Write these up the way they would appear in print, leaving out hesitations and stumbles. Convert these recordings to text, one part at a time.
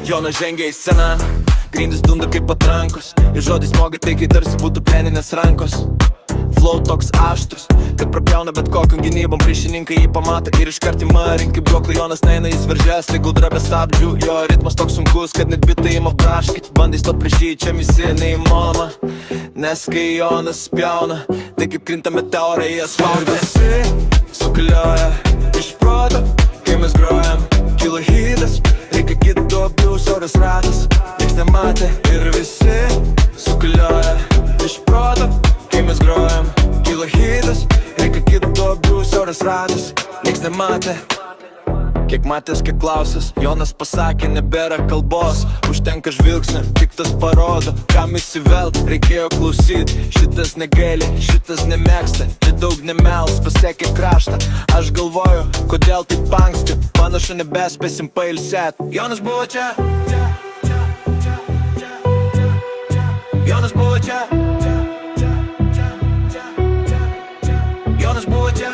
Jonas žengia į sceną, grindys dunda kaip patrankos, ir žodis smoga tai, kai tarsi būtų pleninės rankos. Flow toks aštrus, kad prapjauna bet kokiam gynybom. Priešininkai jį pamato ir iškart įmarink kaip duoklai. Jonas neina, jis veržės, tai guldra be stabdžių. Jo ritmas toks sunkus, kad net bitai ima braškyt. Bandai stot prieš jį, čia misija neįmanoma, nes kai Jonas spjauna, tai kaip krinta meteorai į asfaltą. Visi suklioja iš proto, kai mes grojam. Kilo hitas, reikia kitų abių, siauras ratas, nieks nematė. Ir visi suklioja iš proto, kai mes grojam. Kilo hitas, reikia kitų abių, siauras ratas, nieks nematė. Kiek matęs, kiek klausęs, Jonas pasakė, nebėra kalbos. Užtenka žvilgsnio, tik tas parodo, kam įsivelt, reikėjo klausyt. Šitas negaili, šitas nemėgsta, čia daug nemels, pasiekė kraštą. Aš galvoju, kodėl taip anksti, panašu nebespėsim pailsėt. Jonas buvo čia, Jonas buvo čia, Jonas buvo čia,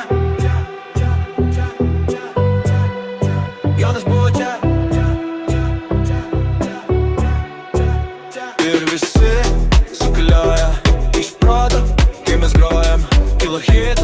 Jonas buvo čia. Ir visi suklioja iš proto, kai mes grojam. Kilo hit,